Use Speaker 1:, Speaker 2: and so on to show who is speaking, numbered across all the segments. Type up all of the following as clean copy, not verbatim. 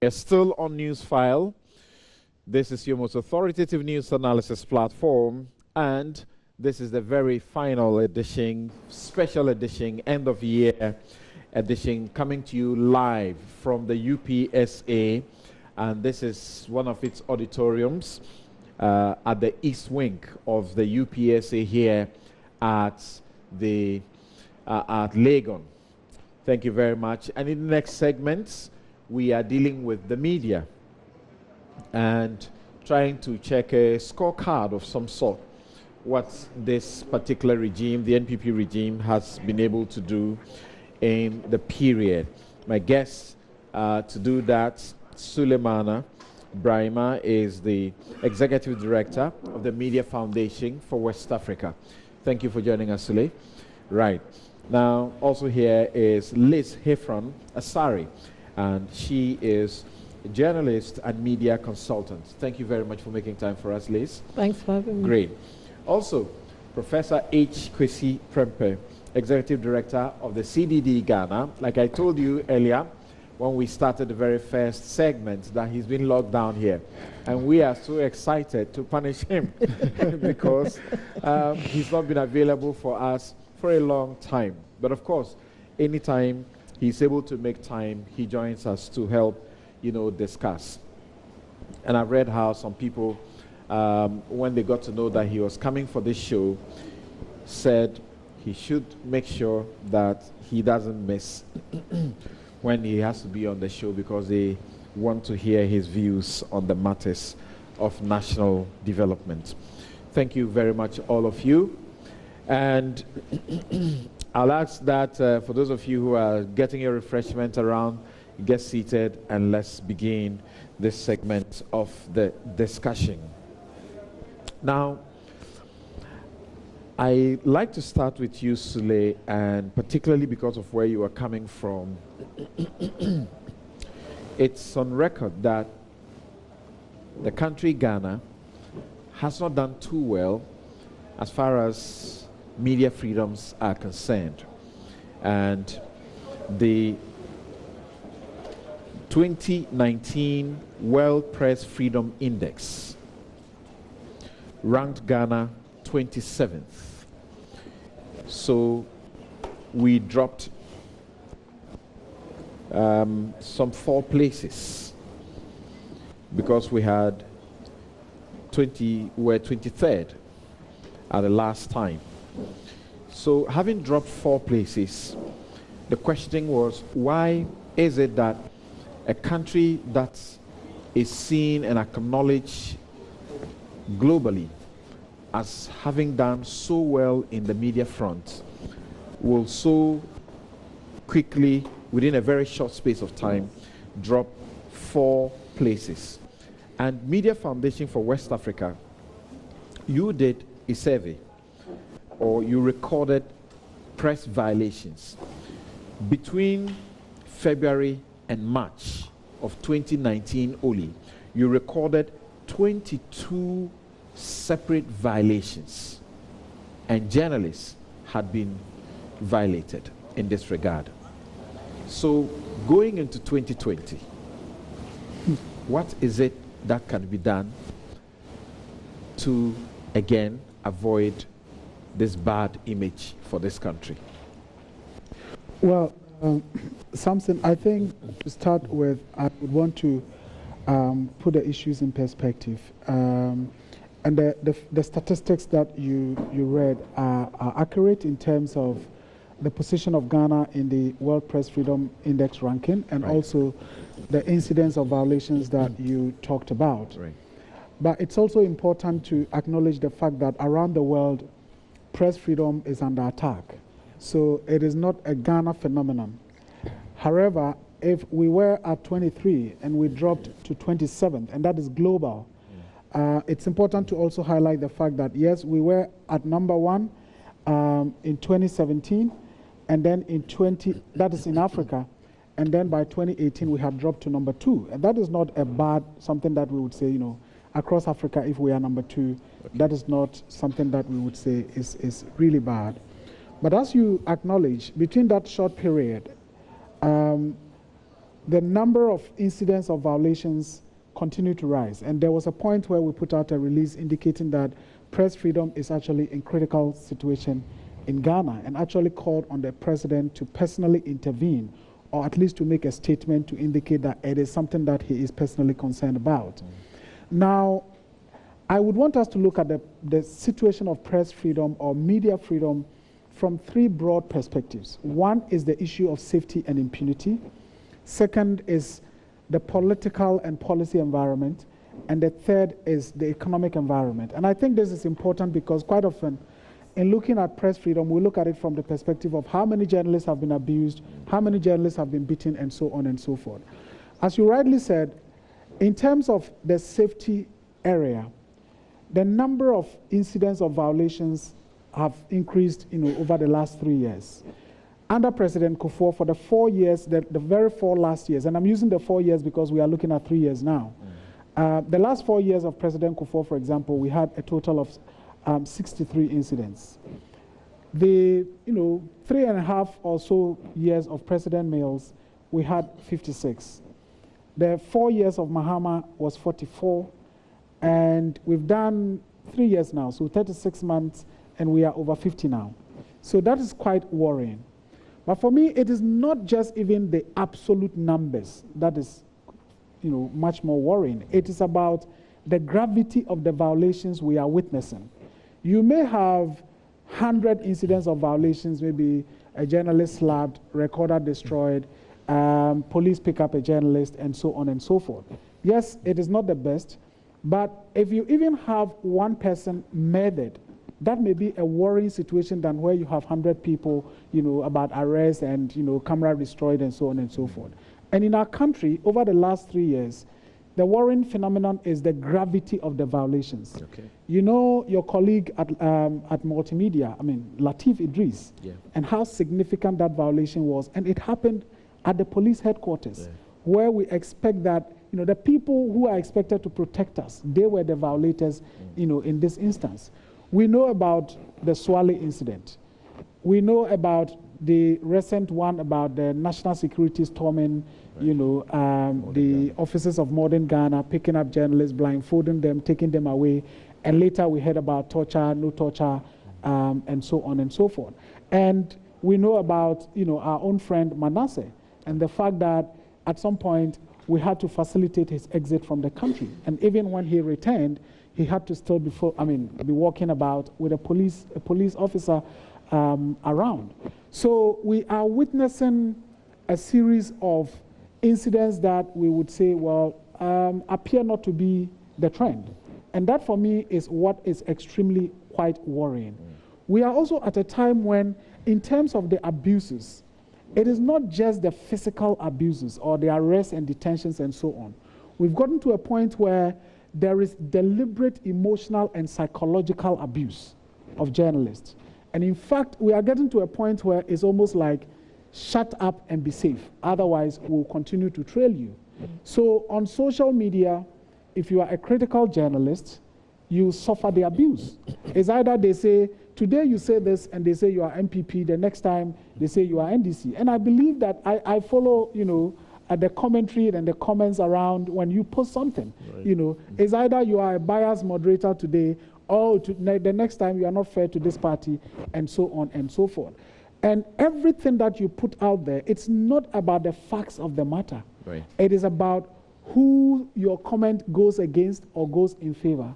Speaker 1: We're still on Newsfile. This is your most authoritative news analysis platform, and this is the very final edition, special edition, end of year edition, coming to you live from the UPSA, and this is one of its auditoriums at the East Wing of the UPSA here at the at Legon. Thank you very much. And in the next segments, we are dealing with the media and trying to check a scorecard of some sort, what this particular regime, the NPP regime, has been able to do in the period. My guest to do that, Suleimana Brahima, is the Executive Director of the Media Foundation for West Africa. Thank you for joining us, Sule. Right. Now, also here is Liz Heffron Asari, and she is a journalist and media consultant. Thank you very much for making time for us, Liz.
Speaker 2: Thanks for having me.
Speaker 1: Great. Also, Professor H. Kwesi Prempeh, Executive Director of the CDD Ghana. Like I told you earlier, when we started the very first segment, that he's been locked down here. And we are so excited to punish him because he's not been available for us for a long time. But of course, anytime he's able to make time, he joins us to help, discuss. And I've read how some people, when they got to know that he was coming for this show, said he should make sure that he doesn't miss when he has to be on the show, because they want to hear his views on the matters of national development. Thank you very much, all of you. And I'll ask that for those of you who are getting a refreshment around, get seated and let's begin this segment of the discussion. Now, I like to start with you, Sule, and particularly because of where you are coming from. It's on record that the country Ghana has not done too well as far as media freedoms are concerned. And the 2019 World Press Freedom Index ranked Ghana 27th. So we dropped some 4 places because we had 23rd at the last time. So having dropped 4 places, the question was, why is it that a country that is seen and acknowledged globally as having done so well in the media front will so quickly, within a very short space of time, drop 4 places? And Media Foundation for West Africa, you did a survey, or you recorded press violations between February and March of 2019 only. You recorded 22 separate violations, and journalists had been violated in this regard. So going into 2020, what is it that can be done to again avoid this bad image for this country?
Speaker 3: Well, Samson, I think to start with, I would want to put the issues in perspective. And the statistics that you read are accurate in terms of the position of Ghana in the World Press Freedom Index ranking, and also the incidence of violations that you talked about. Right. But it's also important to acknowledge the fact that around the world, press freedom is under attack. So it is not a Ghana phenomenon. However, if we were at 23 and we dropped to 27th, and that is global, it's important to also highlight the fact that, yes, we were at number 1 in 2017, and then in that is in Africa, and then by 2018 we have dropped to number 2. And that is not a bad, something that we would say, across Africa, if we are number 2, that is not something that we would say is really bad. But as you acknowledge, between that short period, the number of incidents of violations continue to rise. And there was a point where we put out a release indicating that press freedom is actually in critical situation in Ghana, and actually called on the president to personally intervene, or at least to make a statement to indicate that it is something that he is personally concerned about. Now, I would want us to look at the situation of press freedom or media freedom from three broad perspectives. One is the issue of safety and impunity. Second is the political and policy environment. And the third is the economic environment. And I think this is important because quite often, in looking at press freedom, we look at it from the perspective of how many journalists have been abused, how many journalists have been beaten, and so on and so forth. As you rightly said, in terms of the safety area, the number of incidents of violations have increased, over the last 3 years. Under President Kufuor, for the 4 years, the very 4 last years, and I'm using the 4 years because we are looking at 3 years now. The last 4 years of President Kufuor, for example, we had a total of 63 incidents. The 3.5 or so years of President Mills, we had 56. The 4 years of Mahama was 44, and we've done 3 years now, so 36 months, and we are over 50 now. So that is quite worrying. But for me, it is not just even the absolute numbers that is, much more worrying. It is about the gravity of the violations we are witnessing. You may have 100 incidents of violations, maybe a journalist slapped, recorder destroyed, police pick up a journalist, and so on and so forth. Yes, it is not the best, but if you even have one person murdered, that may be a worrying situation than where you have 100 people, about arrest and, camera destroyed and so on and so forth. And in our country, over the last 3 years, the worrying phenomenon is the gravity of the violations.
Speaker 1: Okay.
Speaker 3: Your colleague at Multimedia, Lateef Idris, and how significant that violation was. And it happened at the police headquarters, where we expect that, the people who are expected to protect us, they were the violators, in this instance. We know about the Swale incident. We know about the recent one about the national security storming, the officers of Modern Ghana picking up journalists, blindfolding them, taking them away. And later we heard about torture, no torture, and so on and so forth. And we know about, our own friend Manasseh, and the fact that at some point we had to facilitate his exit from the country. And even when he returned, he had to still be walking about with a police officer around. So we are witnessing a series of incidents that we would say, appear not to be the trend. And that for me is what is extremely quite worrying. We are also at a time when, in terms of the abuses, it is not just the physical abuses or the arrests and detentions and so on. We've gotten to a point where there is deliberate emotional and psychological abuse of journalists. And in fact, we are getting to a point where it's almost like, shut up and be safe. Otherwise, we'll continue to trail you. So on social media, if you are a critical journalist, you suffer the abuse. It's either they say, today you say this, and they say you are MPP, the next time they say you are NDC. And I believe that I follow, the commentary and the comments around when you post something. Right. It's either you are a biased moderator today, or the next time you are not fair to this party, and so on and so forth. And everything that you put out there, it's not about the facts of the matter.
Speaker 1: Right.
Speaker 3: It is about who your comment goes against or goes in favor.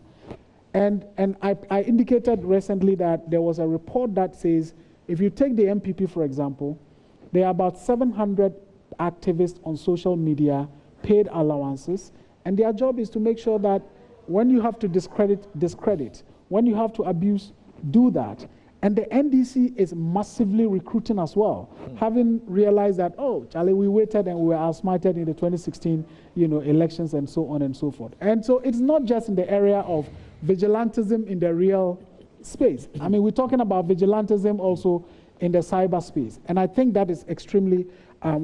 Speaker 3: And I indicated recently that there was a report that says, if you take the MPP, for example, there are about 700 activists on social media, paid allowances, and their job is to make sure that when you have to discredit, when you have to abuse, do that. And the NDC is massively recruiting as well, having realized that, Charlie, we waited and we were outsmarted in the 2016 elections and so on and so forth. And so it's not just in the area of vigilantism in the real space. We're talking about vigilantism also in the cyberspace. And I think that is extremely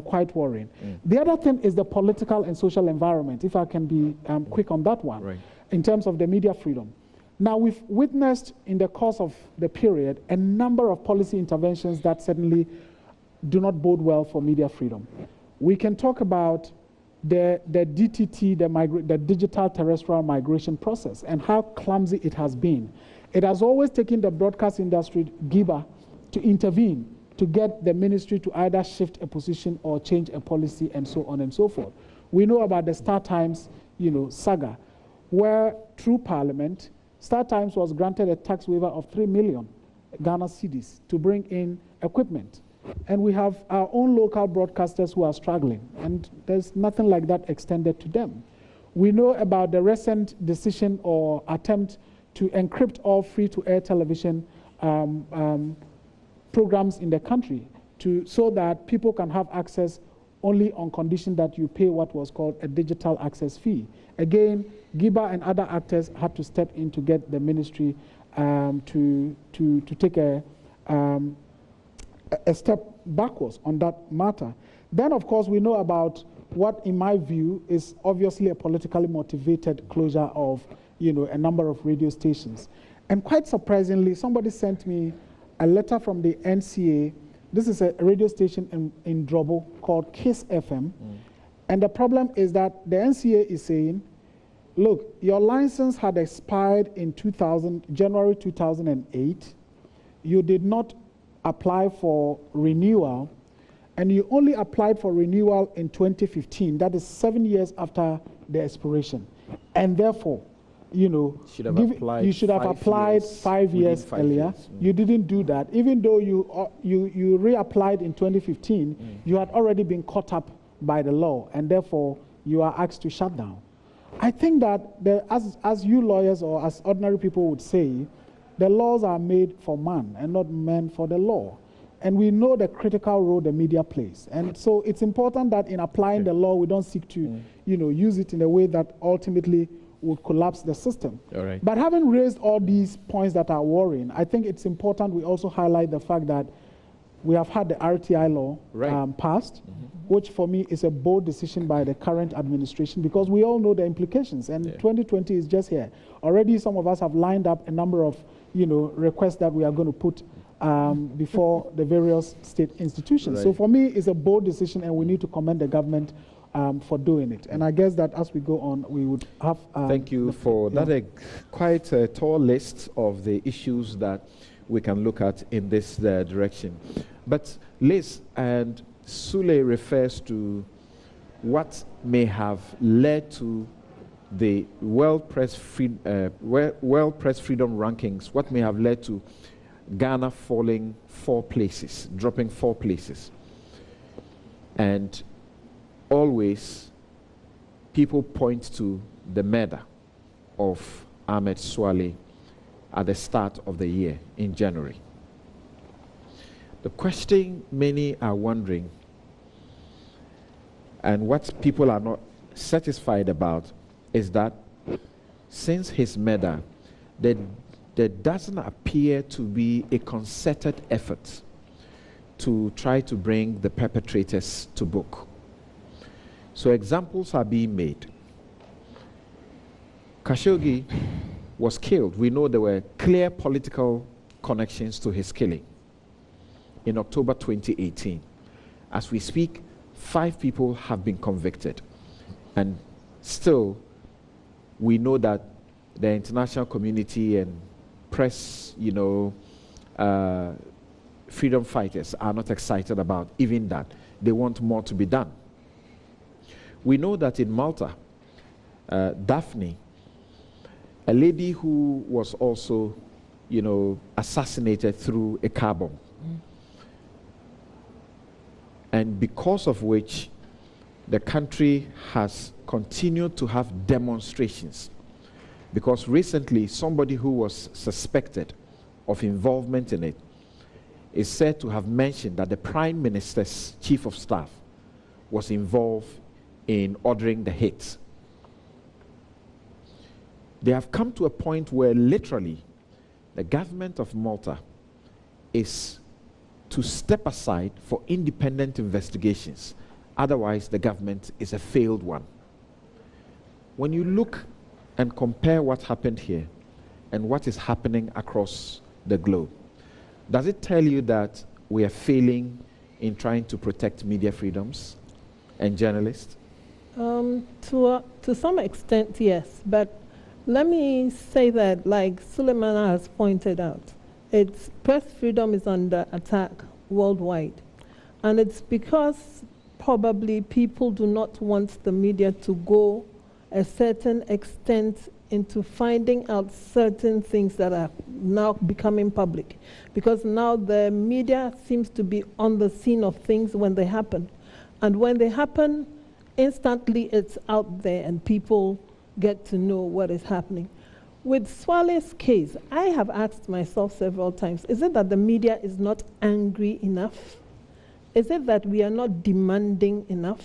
Speaker 3: quite worrying. The other thing is the political and social environment, if I can be quick on that one, in terms of the media freedom. Now, we've witnessed in the course of the period a number of policy interventions that certainly do not bode well for media freedom. We can talk about the DTT, the digital terrestrial migration process, and how clumsy it has been. It has always taken the broadcast industry, GIBA, to intervene, to get the ministry to either shift a position or change a policy, and so on and so forth. We know about the Star Times, saga, where through Parliament, Star Times was granted a tax waiver of 3 million Ghana cedis to bring in equipment. And we have our own local broadcasters who are struggling, and there's nothing like that extended to them. We know about the recent decision or attempt to encrypt all free-to-air television programs in the country so that people can have access only on condition that you pay what was called a digital access fee. Again, GIBA and other actors had to step in to get the ministry to take a step backwards on that matter. Then, of course, we know about what, in my view, is obviously a politically motivated closure of, a number of radio stations. And quite surprisingly, somebody sent me a letter from the NCA. This is a radio station in Drobo called Kiss FM. And the problem is that the NCA is saying, look, your license had expired in January 2008. You did not apply for renewal, and you only applied for renewal in 2015. That is 7 years after the expiration. And therefore, you should have applied 5 years earlier. You didn't do that. Even though you reapplied in 2015, you had already been caught up by the law, and therefore you are asked to shut down. I think that as you lawyers or as ordinary people would say, the laws are made for man and not man for the law. And we know the critical role the media plays. And so it's important that in applying the law, we don't seek to use it in a way that ultimately would collapse the system.
Speaker 1: All right.
Speaker 3: But having raised all these points that are worrying, I think it's important we also highlight the fact that we have had the RTI law passed, which for me is a bold decision by the current administration, because we all know the implications, and 2020 is just here. Already some of us have lined up a number of requests that we are going to put before the various state institutions. So for me, it's a bold decision, and we need to commend the government for doing it. And I guess that as we go on, we would have...
Speaker 1: Thank you for that quite a tall list of the issues that we can look at in this direction. But Liz and Sule refers to what may have led to the World Press Freedom rankings, what may have led to Ghana falling 4 places, dropping 4 places. And always people point to the murder of Ahmed Swale at the start of the year in January. The question many are wondering, and what people are not satisfied about, is that since his murder, there doesn't appear to be a concerted effort to try to bring the perpetrators to book. So examples are being made. Khashoggi was killed. We know there were clear political connections to his killing in October 2018. As we speak, 5 people have been convicted. And still, we know that the international community and press, freedom fighters are not excited about even that. They want more to be done. We know that in Malta, Daphne, a lady who was also, assassinated through a car bomb. And because of which the country has continued to have demonstrations. Because recently, somebody who was suspected of involvement in it is said to have mentioned that the Prime Minister's Chief of Staff was involved in ordering the hit. They have come to a point where literally the government of Malta is to step aside for independent investigations. Otherwise, the government is a failed one. When you look and compare what happened here and what is happening across the globe, does it tell you that we are failing in trying to protect media freedoms? and journalists?
Speaker 2: To some extent, yes. But let me say that, like Suleimana has pointed out, press freedom is under attack worldwide. And it's because probably people do not want the media to go a certain extent into finding out certain things that are now becoming public. Because now the media seems to be on the scene of things when they happen. And when they happen, instantly it's out there and people get to know what is happening. With Swale's case, I have asked myself several times, is it that the media is not angry enough? Is it that we are not demanding enough?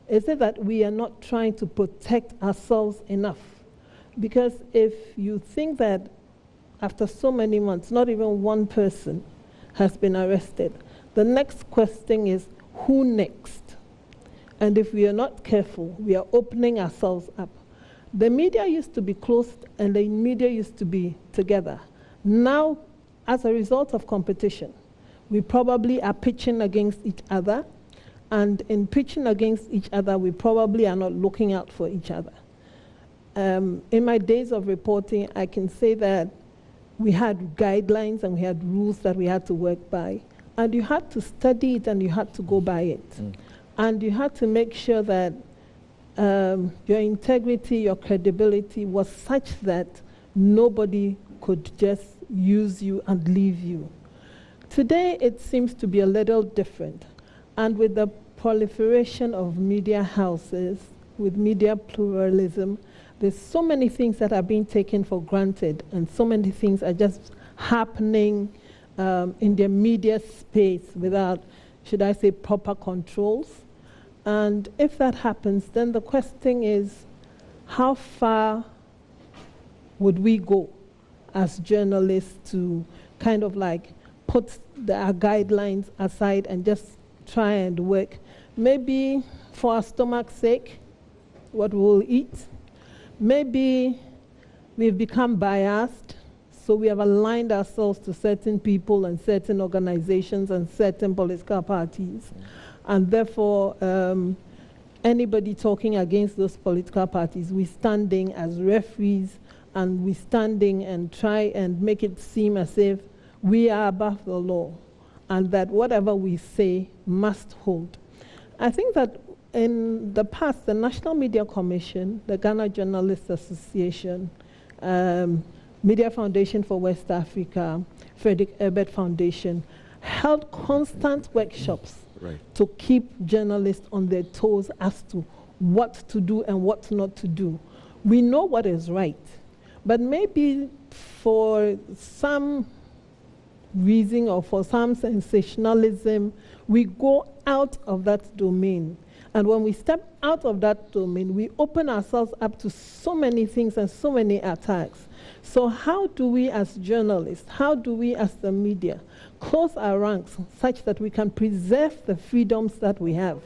Speaker 2: Is it that we are not trying to protect ourselves enough? Because if you think that after so many months, not even one person has been arrested, the next question is, who next? And if we are not careful, we are opening ourselves up. The media used to be closed and the media used to be together. Now, as a result of competition, we probably are pitching against each other, and in pitching against each other, we probably are not looking out for each other. In my days of reporting, I can say that we had guidelines and we had rules that we had to work by, and you had to study it and you had to go by it. And you had to make sure that your integrity, your credibility was such that nobody could just use you and leave you. Today, it seems to be a little different. And with the proliferation of media houses, with media pluralism, there's so many things that are being taken for granted, and so many things are just happening in the media space without, should I say, proper controls. And if that happens, then the question is, how far would we go as journalists to kind of like put our guidelines aside and just try and work, maybe for our stomach's sake, what we'll eat. Maybe we've become biased, so we have aligned ourselves to certain people and certain organizations and certain political parties. And therefore, anybody talking against those political parties, we're standing as referees, and we're standing and try and make it seem as if we are above the law, and that whatever we say must hold. I think that in the past, the National Media Commission, the Ghana Journalists Association, Media Foundation for West Africa, Frederick Ebert Foundation, held constant workshops to keep journalists on their toes as to what to do and what not to do. We know what is right, but maybe for some reason or for some sensationalism, we go out of that domain. And when we step out of that domain, we open ourselves up to so many things and so many attacks. So how do we as journalists, how do we as the media close our ranks such that we can preserve the freedoms that we have?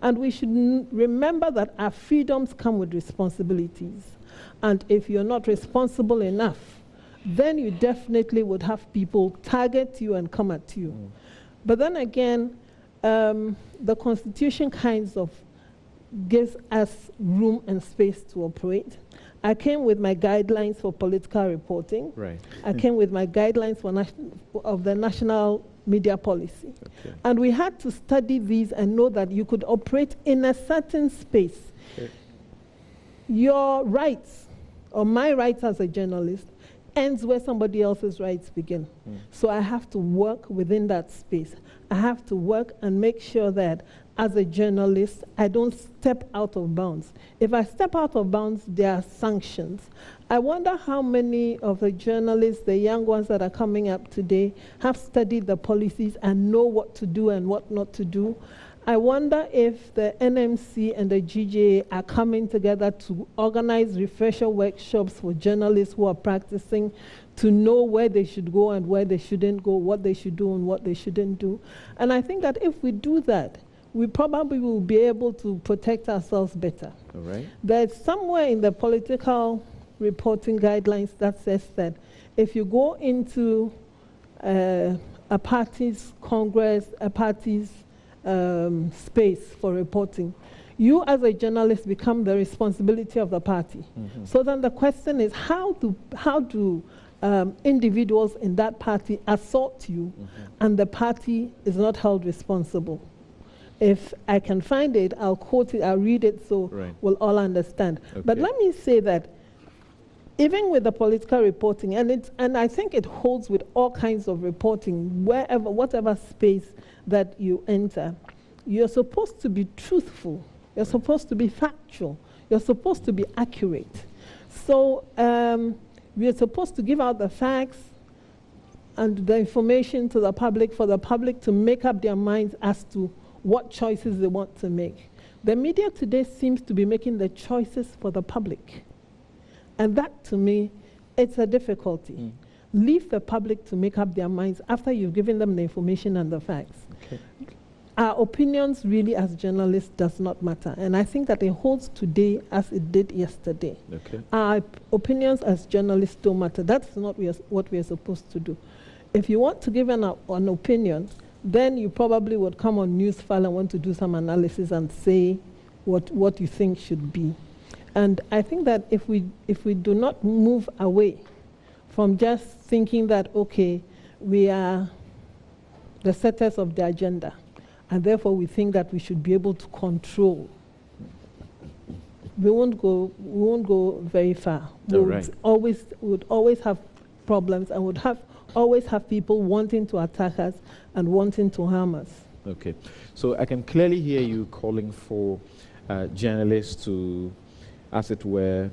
Speaker 2: And we should remember that our freedoms come with responsibilities. And if you're not responsible enough, then you definitely would have people target you and come at you. But then again, the Constitution kinds of gives us room and space to operate. I came with my guidelines for political reporting. I came with my guidelines of the national media policy. And we had to study these and know that you could operate in a certain space. Your rights, or my rights as a journalist, ends where somebody else's rights begin. So I have to work within that space. I have to work and make sure that as a journalist, I don't step out of bounds. If I step out of bounds, there are sanctions. I wonder how many of the journalists, the young ones that are coming up today, have studied the policies and know what to do and what not to do. I wonder if the NMC and the GJA are coming together to organize refresher workshops for journalists who are practicing to know where they should go and where they shouldn't go, what they should do and what they shouldn't do. And I think that if we do that, we probably will be able to protect ourselves better. There's somewhere in the political reporting guidelines that says that if you go into a party's congress, a party's space for reporting, you as a journalist become the responsibility of the party. So then the question is, how do individuals in that party assault you and the party is not held responsible? If I can find it, I'll quote it, I'll read it so we'll all understand. Okay. But let me say that even with the political reporting, and I think it holds with all kinds of reporting, whatever space that you enter, you're supposed to be truthful, you're supposed to be factual, you're supposed to be accurate. So we're supposed to give out the facts and the information to the public for the public to make up their minds as to what choices they want to make. The media today seems to be making the choices for the public. And that, to me, it's a difficulty. Leave the public to make up their minds after you've given them the information and the facts. Okay. Our opinions really as journalists does not matter. And I think that it holds today as it did yesterday. Okay. Our opinions as journalists don't matter. That's not what we are supposed to do. If you want to give an opinion, then you probably would come on Newsfile and want to do some analysis and say what you think should be. And I think that if we do not move away from just thinking that, okay, we are the setters of the agenda, and therefore we think that we should be able to control, we won't go very far. We would always have problems and would always have people wanting to attack us and wanting to harm us.
Speaker 1: Okay, so I can clearly hear you calling for journalists to, as it were,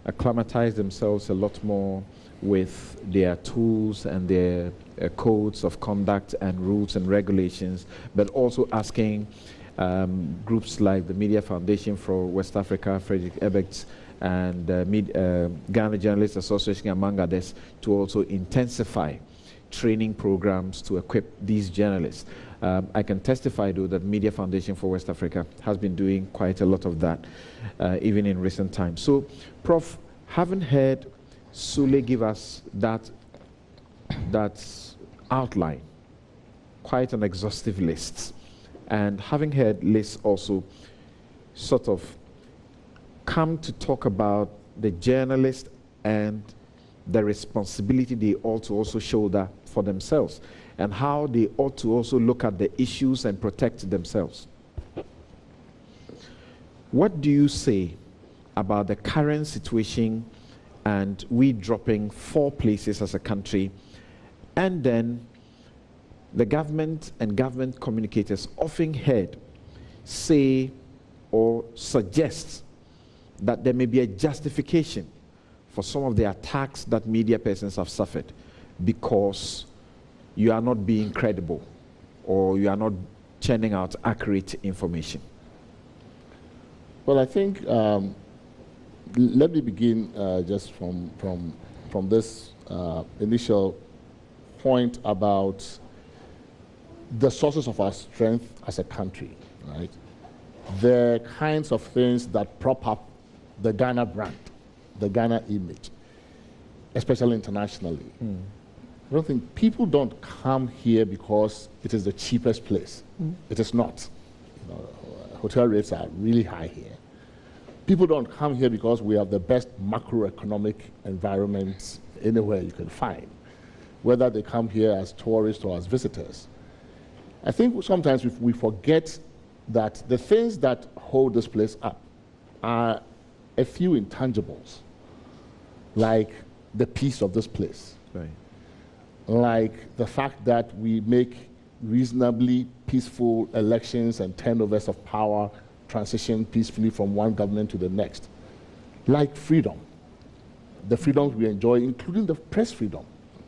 Speaker 1: acclimatize themselves a lot more with their tools and their codes of conduct and rules and regulations, but also asking groups like the Media Foundation for West Africa, Frederick Ebert, and Ghana Journalists Association, among others, to also intensify training programs to equip these journalists. I can testify, though, that Media Foundation for West Africa has been doing quite a lot of that, even in recent times. So, Prof, haven't heard Sule give us that outline, quite an exhaustive list, and having heard lists also sort of come to talk about the journalist and the responsibility they ought to also shoulder for themselves, and how they ought to also look at the issues and protect themselves. What do you say about the current situation and we dropping 4 places as a country, and then the government and government communicators often heard say or suggest that there may be a justification for some of the attacks that media persons have suffered because you are not being credible or you are not churning out accurate information?
Speaker 4: Well, I think let me begin just from this initial point about the sources of our strength as a country, right? The kinds of things that prop up the Ghana brand, the Ghana image, especially internationally. I don't think people don't come here because it is the cheapest place. It is not. You know, hotel rates are really high here. People don't come here because we have the best macroeconomic environment anywhere you can find, whether they come here as tourists or as visitors. I think sometimes we forget that the things that hold this place up are a few intangibles, like the peace of this place, right, like the fact that we make reasonably peaceful elections and turnovers of power, transition peacefully from one government to the next, like freedom, the freedoms we enjoy, including the press freedom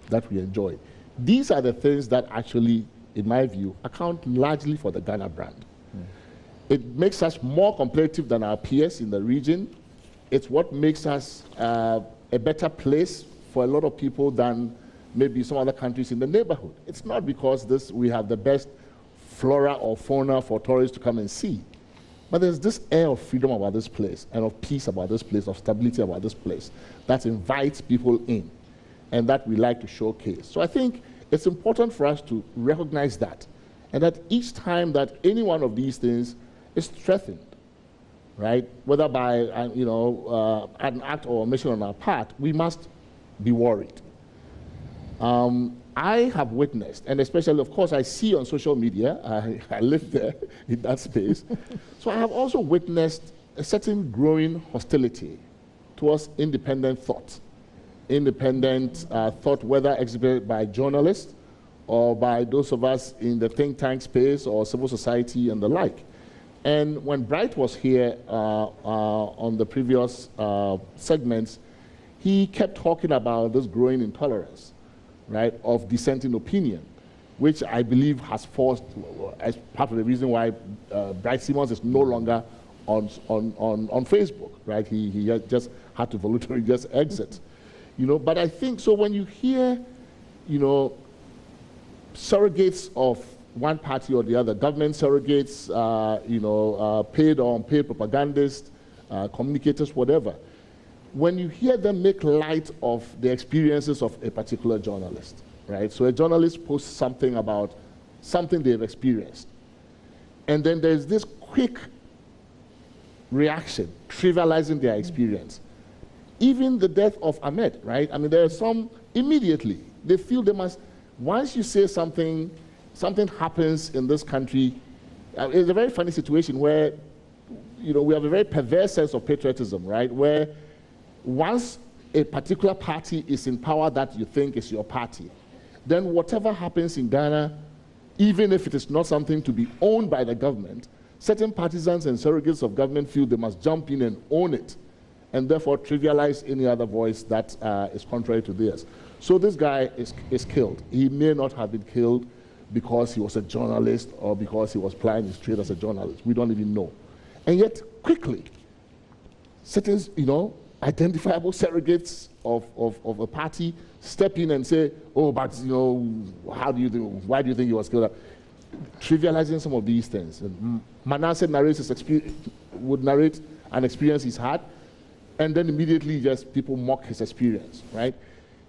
Speaker 4: that we enjoy. These are the things that actually, in my view, account largely for the Ghana brand. It makes us more competitive than our peers in the region. It's what makes us a better place for a lot of people than maybe some other countries in the neighborhood. It's not because we have the best flora or fauna for tourists to come and see. But there's this air of freedom about this place, and of peace about this place, of stability about this place, that invites people in, and that we like to showcase. So I think it's important for us to recognize that and that each time that any one of these things is threatened, right, whether by an act or omission on our part, we must be worried. I have witnessed, and especially, of course, I see on social media, I live there in that space, so I have also witnessed a certain growing hostility towards independent thought. Independent thought, whether exhibited by journalists or by those of us in the think tank space or civil society and the like. And when Bright was here on the previous segments, he kept talking about this growing intolerance, right, of dissenting opinion, which I believe has forced, as part of the reason why Bright Simmons is no longer on Facebook, right? He just had to voluntarily just exit, But I think, so when you hear, surrogates of one party or the other, government surrogates, paid or unpaid propagandists, communicators, whatever, when you hear them make light of the experiences of a particular journalist, right? So a journalist posts something about something they've experienced, and then there's this quick reaction, trivializing their experience. Even the death of Ahmed, right? I mean, there are some, immediately, they feel they must, once you say something happens in this country, it's a very funny situation where, we have a very perverse sense of patriotism, right? Where once a particular party is in power that you think is your party, then whatever happens in Ghana, even if it is not something to be owned by the government, certain partisans and surrogates of government feel they must jump in and own it, and therefore trivialize any other voice that is contrary to theirs. So this guy is killed. He may not have been killed because he was a journalist or because he was plying his trade as a journalist. We don't even know. And yet, quickly, certain, identifiable surrogates of a party step in and say, oh, but, why do you think he was killed? Trivializing some of these things. And Manasseh would narrate an experience he's had, and then immediately just people mock his experience, right?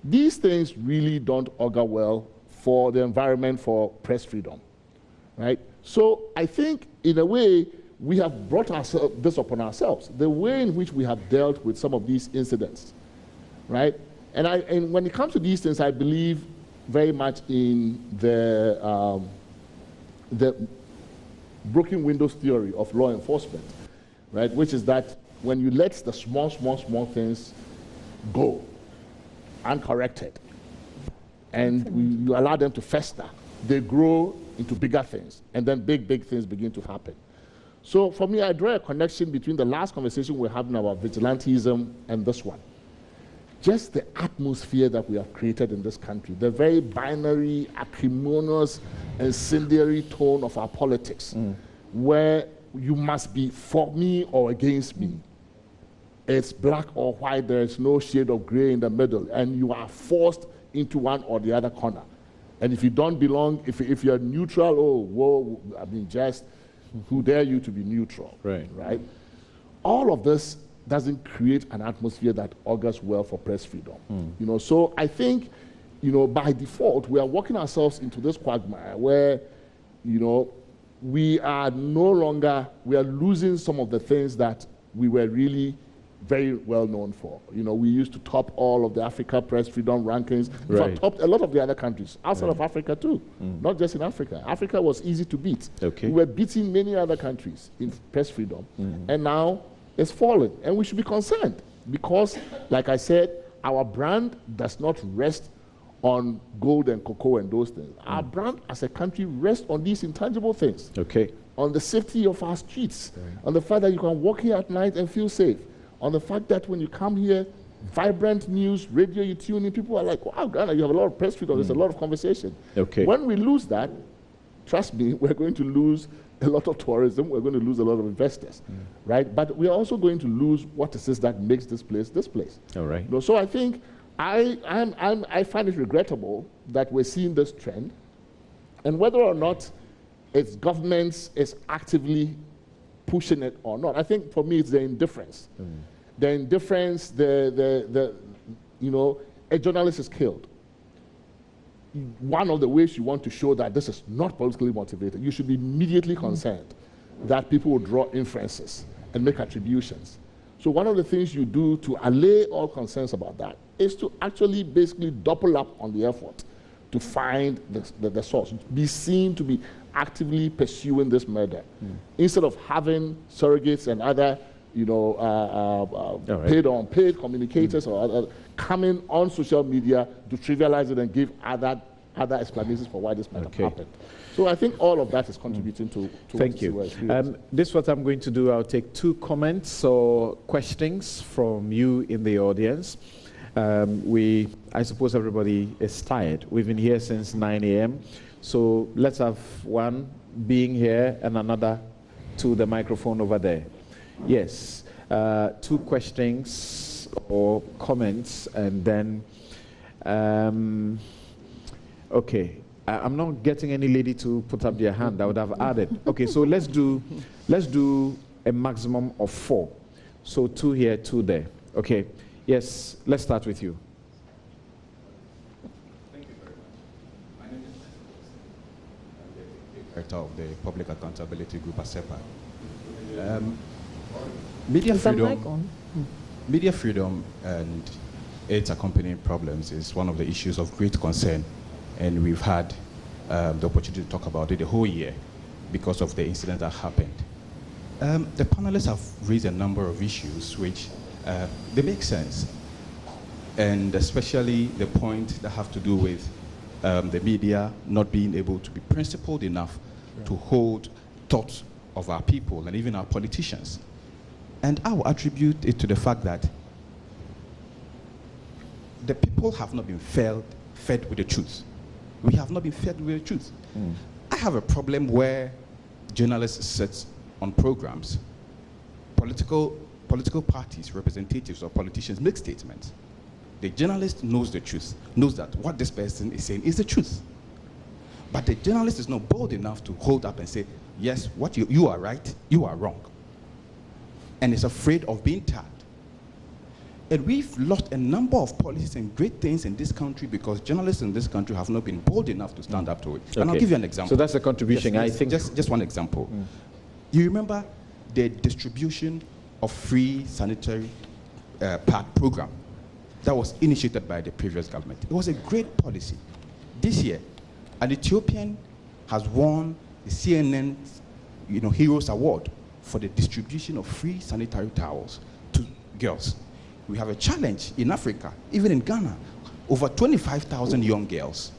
Speaker 4: These things really don't augur well for the environment for press freedom, right? So I think, in a way, we have brought this upon ourselves, the way in which we have dealt with some of these incidents, right? And when it comes to these things, I believe very much in the broken windows theory of law enforcement, right? Which is that when you let the small things go uncorrected, and you allow them to fester, they grow into bigger things, and then big things begin to happen. So for me, I draw a connection between the last conversation we're having about vigilantism and this one. Just the atmosphere that we have created in this country, the very binary, acrimonious, incendiary tone of our politics, where you must be for me or against me. It's black or white, there is no shade of gray in the middle, and you are forced into one or the other corner. And if you don't belong, if you're neutral, oh, whoa, I mean, just who dare you to be neutral, right? All of this doesn't create an atmosphere that augurs well for press freedom. So I think, by default, we are working ourselves into this quagmire where, we are losing some of the things that we were really very well known for. We used to top all of the Africa press freedom rankings. In fact, topped a lot of the other countries outside of Africa too, not just in Africa. Africa was easy to beat. We were beating many other countries in press freedom, and now it's fallen. And we should be concerned because, like I said, our brand does not rest on gold and cocoa and those things. Our brand as a country rests on these intangible things. On the safety of our streets, on the fact that you can walk here at night and feel safe, on the fact that when you come here, vibrant news, radio, you tune in, people are like, wow, Ghana, you have a lot of press freedom, there's a lot of conversation. When we lose that, trust me, we're going to lose a lot of tourism, we're going to lose a lot of investors, right? But we're also going to lose what it is that makes this place. So I think I find it regrettable that we're seeing this trend, and whether or not its governments is actively pushing it or not. I think for me it's the indifference. The indifference, a journalist is killed. one of the ways you want to show that this is not politically motivated, you should be immediately concerned that people will draw inferences and make attributions. So one of the things you do to allay all concerns about that is to actually basically double up on the effort to find the source, be seen to be actively pursuing this murder, instead of having surrogates and other, paid communicators or other coming on social media to trivialize it and give other explanations for why this might have happened. So I think all of that is contributing to
Speaker 1: Thank you. This is what I'm going to do. I'll take 2 comments or questions from you in the audience. I suppose everybody is tired. We've been here since 9 a.m. So let's have one being here and another to the microphone over there. Yes, 2 questions or comments, and then, okay. I'm not getting any lady to put up their hand. I would have added. Okay, so let's do a maximum of 4. So 2 here, 2 there. Okay. Yes, let's start with you.
Speaker 5: Thank you very much. My name is Director of the Public Accountability Group, ASEPA. Media freedom and its accompanying problems is one of the issues of great concern, and we've had the opportunity to talk about it the whole year because of the incident that happened. The panelists have raised a number of issues which they make sense, and especially the point that have to do with the media not being able to be principled enough to hold thoughts of our people and even our politicians. And I will attribute it to the fact that the people have not been fed with the truth. We have not been fed with the truth. I have a problem where journalists sit on programs, political parties, representatives or politicians make statements. The journalist knows the truth, knows that what this person is saying is the truth. But the journalist is not bold enough to hold up and say, yes, what you are right, you are wrong. And is afraid of being tagged. And we've lost a number of policies and great things in this country because journalists in this country have not been bold enough to stand up to it. Okay. And I'll give you an example.
Speaker 1: So that's a contribution.
Speaker 5: Yes,
Speaker 1: I think
Speaker 5: just one example. You remember the distribution of free sanitary pad program that was initiated by the previous government. It was a great policy. This year, an Ethiopian has won the CNN Heroes Award for the distribution of free sanitary towels to girls. We have a challenge in Africa, even in Ghana. Over 25,000 young girls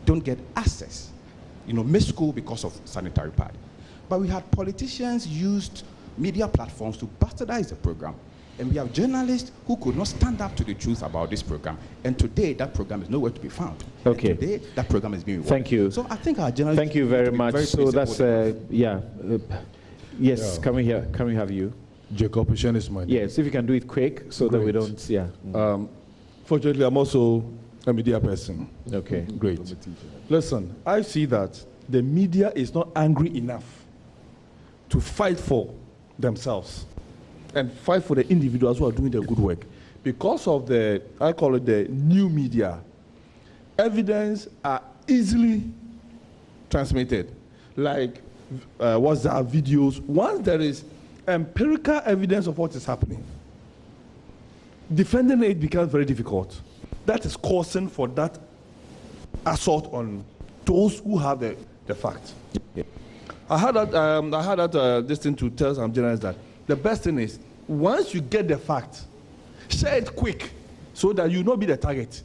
Speaker 5: don't get access, miss school because of sanitary pad. But we had politicians used media platforms to bastardize the program. And we have journalists who could not stand up to the truth about this program. And today, that program is nowhere to be found.
Speaker 1: Okay.
Speaker 5: And today, that program is being rewarded.
Speaker 1: Thank you.
Speaker 5: So I think our journalists...
Speaker 1: Thank you very much. So that's, yes, can we have you?
Speaker 6: Jacob Ishen is my name.
Speaker 1: Yes, if you can do it quick so that we don't,
Speaker 6: fortunately, I'm also a media person.
Speaker 1: Okay.
Speaker 6: Great. Listen, I see that the media is not angry enough to fight for themselves and fight for the individuals who are doing their good work. Because of I call it the new media, evidence are easily transmitted, like WhatsApp videos. Once there is empirical evidence of what is happening, defending it becomes very difficult. That is causing for that assault on those who have the fact. I had that this thing to tell some journalists that the best thing is once you get the fact, share it quick so that you not be the target.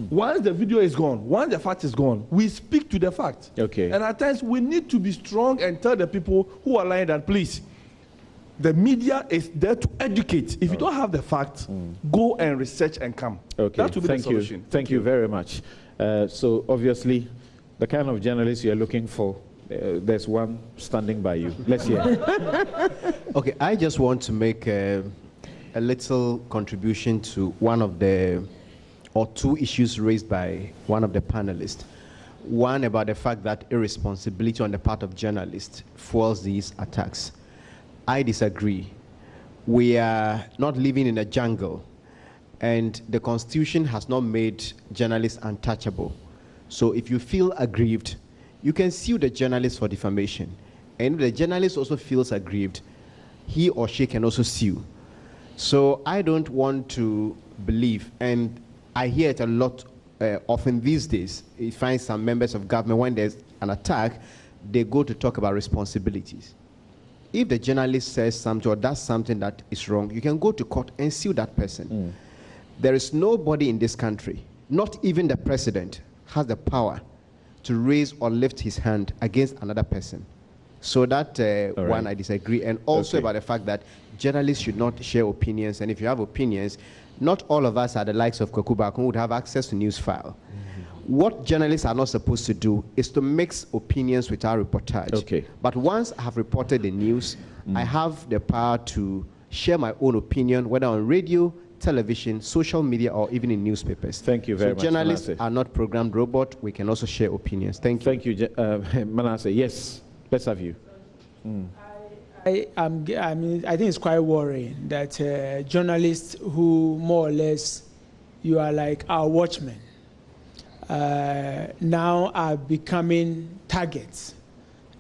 Speaker 6: Once the video is gone, once the fact is gone, we speak to the fact.
Speaker 1: Okay.
Speaker 6: And at times we need to be strong and tell the people who are lying that please, the media is there to educate. If you don't have the facts, go and research and come.
Speaker 1: Okay.
Speaker 6: That will be the solution.
Speaker 1: Thank you very much. So obviously, the kind of journalist you're looking for, there's one standing by you. Let's hear.
Speaker 7: Okay, I just want to make a little contribution to one of the, or 2 issues raised by one of the panelists. One about the fact that irresponsibility on the part of journalists fuels these attacks. I disagree. We are not living in a jungle, and the Constitution has not made journalists untouchable. So if you feel aggrieved, you can sue the journalist for defamation. And if the journalist also feels aggrieved, he or she can also sue. So I don't want to believe, and I hear it a lot often these days. You find some members of government, when there's an attack, they go to talk about responsibilities. If the journalist says something or does something that is wrong, you can go to court and sue that person. There is nobody in this country, not even the president, has the power to raise or lift his hand against another person. So that one, I disagree. And also about the fact that journalists should not share opinions. And if you have opinions, not all of us are the likes of Kwaku who would have access to Newsfile. What journalists are not supposed to do is to mix opinions with our reportage. But once I have reported the news, I have the power to share my own opinion, whether on radio, television, social media, or even in newspapers.
Speaker 1: Thank you very much,
Speaker 7: journalists
Speaker 1: Manasseh.
Speaker 7: are not programmed robots. We can also share opinions. Thank you.
Speaker 1: Thank you, Manasseh. Yes, let's have you.
Speaker 8: I think it's quite worrying that journalists who more or less, you are like our watchmen, now are becoming targets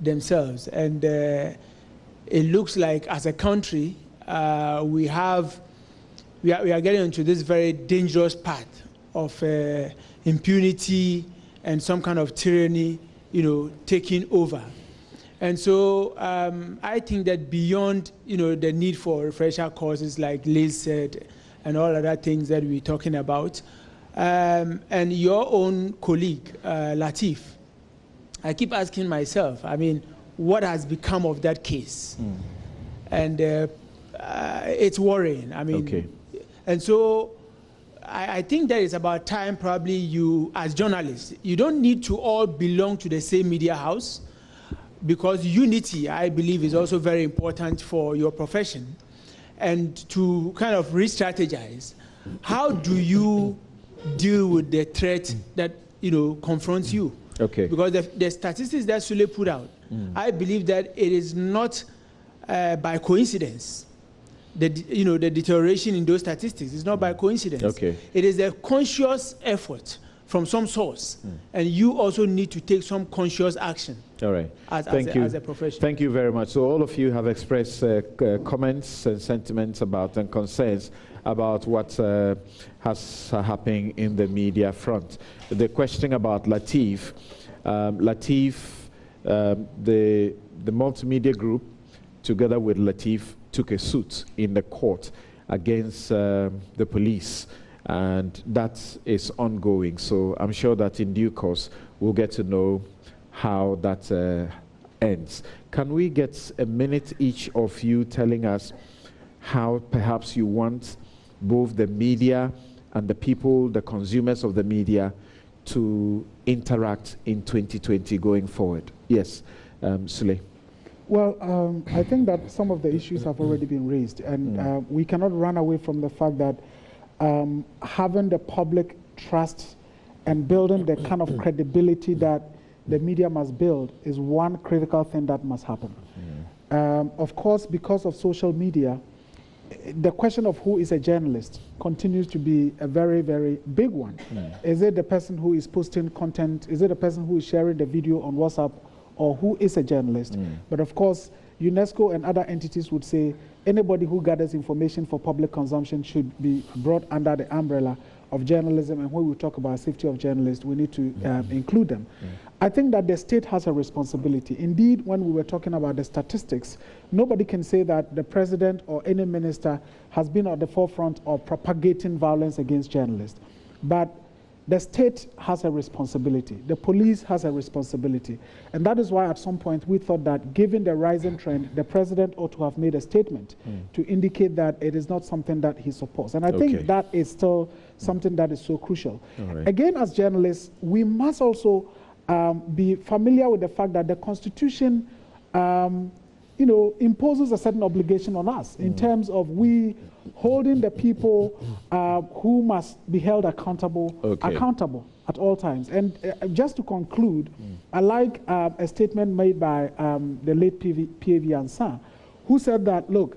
Speaker 8: themselves. And it looks like as a country, we are getting into this very dangerous path of impunity and some kind of tyranny, taking over. And so I think that beyond, the need for refresher courses like Liz said, and all other things that we're talking about, and your own colleague, Latif, I keep asking myself, what has become of that case? And it's worrying. And so I think that it's about time probably you, as journalists, you don't need to all belong to the same media house, because unity, I believe, is also very important for your profession. And to kind of re-strategize, how do you deal with the threat that confronts you? Because the statistics that Sule put out, I believe that it is not by coincidence. The deterioration in those statistics is not by coincidence. It is a conscious effort from some source, and you also need to take some conscious action.
Speaker 1: All right.
Speaker 8: As a profession.
Speaker 1: Thank you very much. So all of you have expressed comments and sentiments about and concerns about what has happened in the media front. The question about Latif, the multimedia group, together with Latif, took a suit in the court against the police, and that is ongoing. So I'm sure that in due course we'll get to know how that ends. Can we get a minute each of you telling us how perhaps you want both the media and the people, the consumers of the media, to interact in 2020 going forward? Yes, Sule.
Speaker 3: Well, I think that some of the issues have already been raised, and we cannot run away from the fact that having the public trust and building the kind of credibility that the media must build is one critical thing that must happen. Of course, because of social media, the question of who is a journalist continues to be a very, very big one. Is it the person who is posting content? Is it the person who is sharing the video on WhatsApp? Or who is a journalist? But of course, UNESCO and other entities would say anybody who gathers information for public consumption should be brought under the umbrella of journalism. And when we talk about safety of journalists, we need to include them. I think that the state has a responsibility. Indeed, when we were talking about the statistics, nobody can say that the president or any minister has been at the forefront of propagating violence against journalists. But the state has a responsibility. The police has a responsibility. And that is why at some point we thought that given the rising trend, the president ought to have made a statement to indicate that it is not something that he supports. And I think that is still something that is so crucial. Again, as journalists, we must also be familiar with the fact that the Constitution imposes a certain obligation on us in terms of we holding the people who must be held accountable at all times. And just to conclude, I like a statement made by the late P.A.V. Ansah, who said that, look,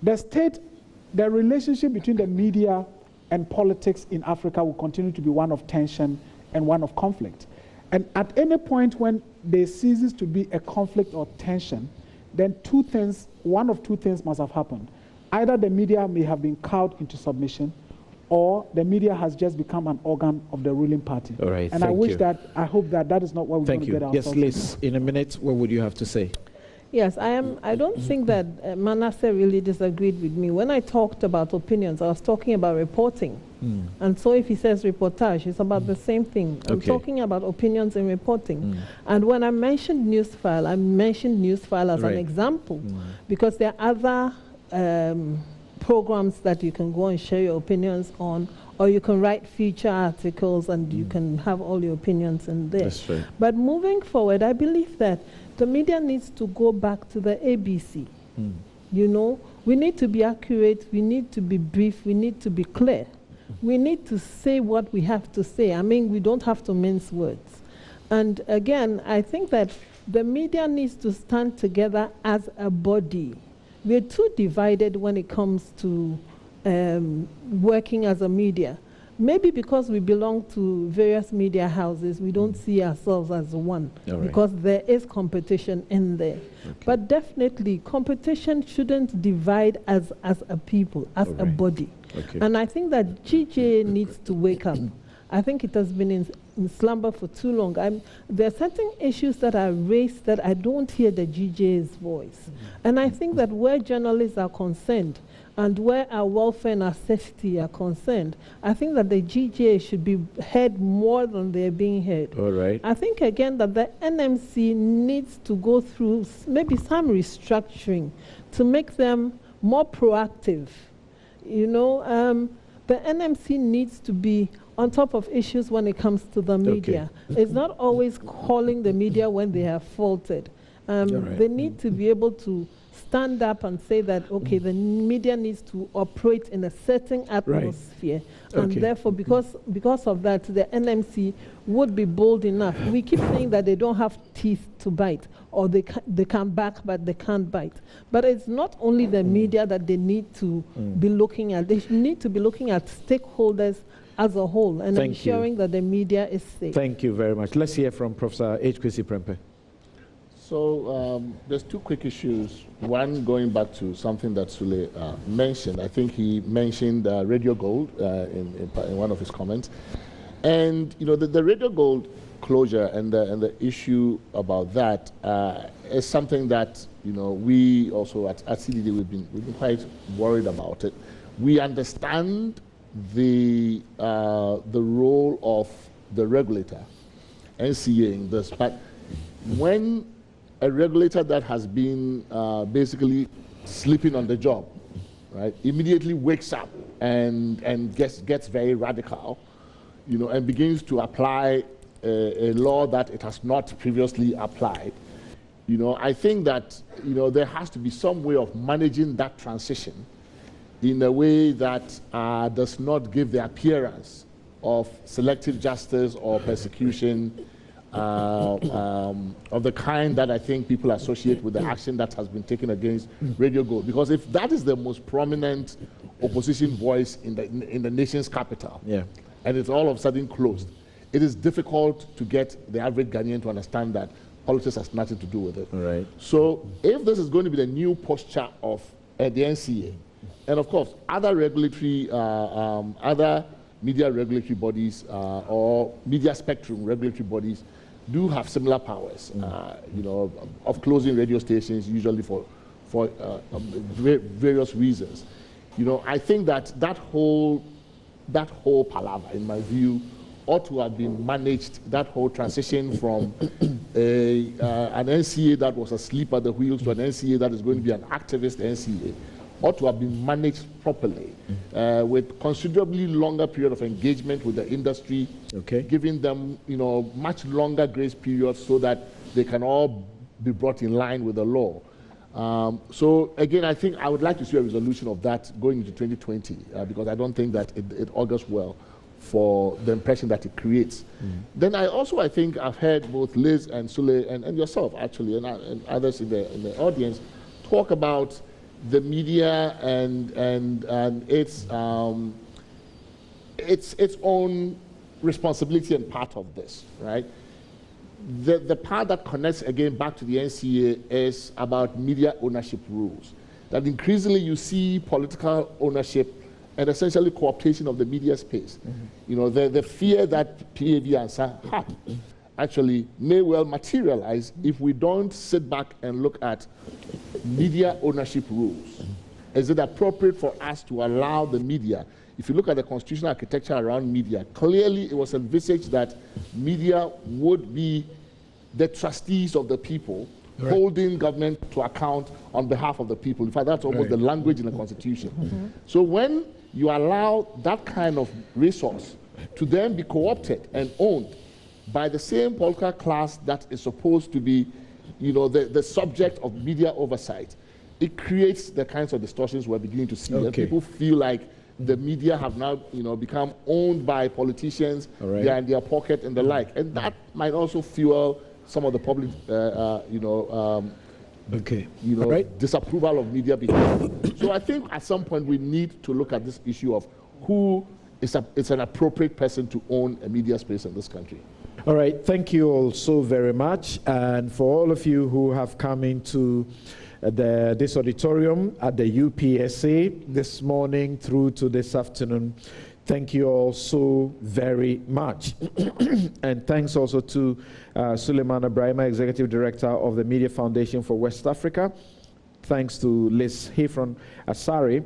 Speaker 3: the relationship between the media and politics in Africa will continue to be one of tension and one of conflict. And at any point when there ceases to be a conflict or tension, then one of two things must have happened. Either the media may have been cowed into submission, or the media has just become an organ of the ruling party.
Speaker 1: All right,
Speaker 3: and I hope that is not what we're going to get ourselves
Speaker 1: into. Yes, Liz, in a minute, what would you have to say?
Speaker 2: Yes, I don't think that Manasseh really disagreed with me. When I talked about opinions, I was talking about reporting. And so if he says reportage, it's about the same thing. I'm talking about opinions in reporting. And when I mentioned Newsfile, I mentioned Newsfile as an example, because there are other programs that you can go and share your opinions on, or you can write feature articles and you can have all your opinions in there.
Speaker 1: That's right.
Speaker 2: But moving forward, I believe that the media needs to go back to the ABC. You know, we need to be accurate, we need to be brief, we need to be clear. We need to say what we have to say. I mean, we don't have to mince words. And again, I think that the media needs to stand together as a body. We're too divided when it comes to working as a media. Maybe because we belong to various media houses, we don't see ourselves as one, because there is competition in there. But definitely, competition shouldn't divide us as a people, as a body. And I think that GJA needs to wake up. I think it has been in slumber for too long. There are certain issues that are raised that I don't hear the GJA's voice. And I think that where journalists are concerned, and where our welfare and our safety are concerned, I think that the GJA should be heard more than they're being heard.
Speaker 1: All right.
Speaker 2: I think, again, that the NMC needs to go through maybe some restructuring to make them more proactive. You know, the NMC needs to be on top of issues when it comes to the media. It's not always calling the media when they have faulted. They need to be able to stand up and say that, okay, the media needs to operate in a certain atmosphere. And therefore, because of that, the NMC would be bold enough. We keep saying that they don't have teeth to bite, or they can back, but they can't bite. But it's not only the media that they need to be looking at. They need to be looking at stakeholders as a whole and ensuring that the media is safe.
Speaker 1: Thank you very much. Let's hear from Professor H. Kwesi Prempeh.
Speaker 4: So there's two quick issues. One, going back to something that Sule mentioned. I think he mentioned Radio Gold in one of his comments. And you know, the Radio Gold closure and the issue about that is something that, you know, we also at CDD we've been quite worried about it. We understand the role of the regulator, NCA, in this, but when a regulator that has been basically sleeping on the job, right, immediately wakes up and gets very radical, you know, and begins to apply a law that it has not previously applied. You know, I think that, you know, there has to be some way of managing that transition in a way that does not give the appearance of selective justice or persecution of the kind that I think people associate with the action that has been taken against Radio Gold. Because if that is the most prominent opposition voice in the nation's capital, and it's all of a sudden closed, it is difficult to get the average Ghanaian to understand that politics has nothing to do with it.
Speaker 1: Right.
Speaker 4: So if this is going to be the new posture of the NCA, and of course other regulatory, other media regulatory bodies or media spectrum regulatory bodies do have similar powers, you know, of closing radio stations, usually for various reasons. You know, I think that that whole palaver, in my view, ought to have been managed. That whole transition from an NCA that was asleep at the wheels to an NCA that is going to be an activist NCA ought to have been managed properly, with considerably longer period of engagement with the industry, giving them, you know, much longer grace periods so that they can all be brought in line with the law. So again, I think I would like to see a resolution of that going into 2020, because I don't think that it augurs well for the impression that it creates. Then I think I've heard both Liz and Sule and yourself actually, and others in the audience talk about the media and its own responsibility and part of this, right? the part that connects again back to the NCA is about media ownership rules. That increasingly you see political ownership and essentially co-optation of the media space. You know, the fear that PAV and SAP have actually may well materialize if we don't sit back and look at media ownership rules. Is it appropriate for us to allow the media? If you look at the constitutional architecture around media, clearly it was envisaged that media would be the trustees of the people, right, holding government to account on behalf of the people. In fact, that's almost right, the language in the Constitution. So when you allow that kind of resource to then be co-opted and owned by the same political class that is supposed to be, you know, the subject of media oversight, it creates the kinds of distortions we're beginning to see. And people feel like the media have now, you know, become owned by politicians, they are in their pocket and the like. And that might also fuel some of the public, disapproval of media behavior. So I think at some point we need to look at this issue of who is an appropriate person to own a media space in this country.
Speaker 1: All right, thank you all so very much. And for all of you who have come into this auditorium at the UPSA this morning through to this afternoon, thank you all so very much. And thanks also to Suleiman Ibrahima, Executive Director of the Media Foundation for West Africa. Thanks to Liz Hefron Asari,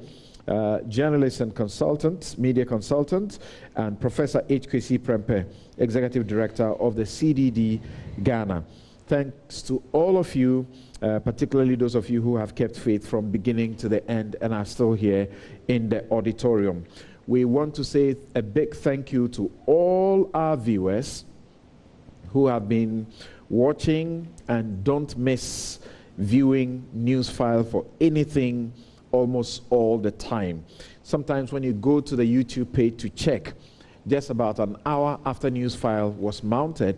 Speaker 1: journalist and consultant, media consultant, and Professor H.K.C. Prempe, Executive Director of the CDD Ghana. Thanks to all of you, particularly those of you who have kept faith from beginning to the end and are still here in the auditorium. We want to say a big thank you to all our viewers who have been watching and don't miss viewing Newsfile for anything almost all the time. Sometimes when you go to the YouTube page to check, just about an hour after Newsfile was mounted,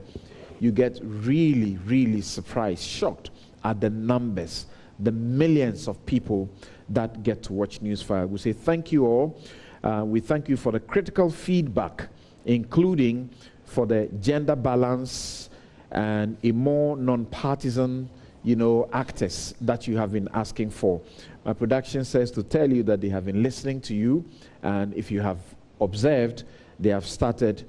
Speaker 1: you get really, really surprised, shocked at the numbers, the millions of people that get to watch Newsfile. We say thank you all. We thank you for the critical feedback, including for the gender balance and a more non-partisan, actors that you have been asking for. My production says to tell you that they have been listening to you, and if you have observed, they have started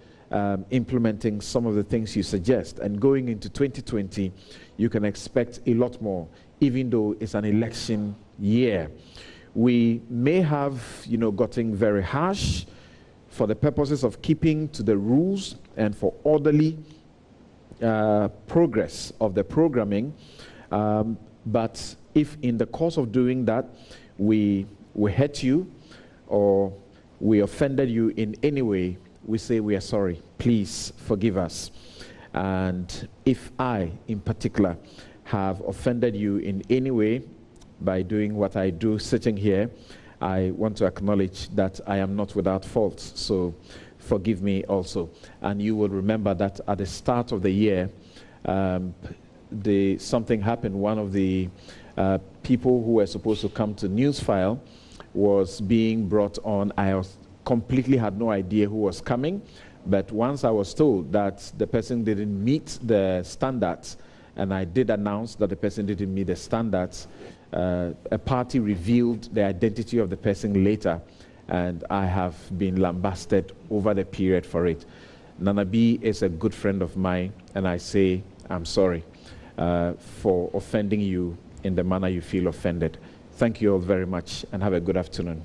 Speaker 1: implementing some of the things you suggest. And going into 2020, you can expect a lot more, even though it's an election year. We may have, gotten very harsh for the purposes of keeping to the rules and for orderly progress of the programming. But if in the course of doing that, we hurt you or we offended you in any way, we say we are sorry. Please forgive us. And if I, in particular, have offended you in any way by doing what I do sitting here, I want to acknowledge that I am not without fault. So forgive me also. And you will remember that at the start of the year, something happened. One of the people who were supposed to come to Newsfile was being brought on. I completely had no idea who was coming, but once I was told that the person didn't meet the standards, and I did announce that the person didn't meet the standards, a party revealed the identity of the person later, and I have been lambasted over the period for it. Nana B is a good friend of mine, and I say I'm sorry for offending you in the manner you feel offended. Thank you all very much, and have a good afternoon.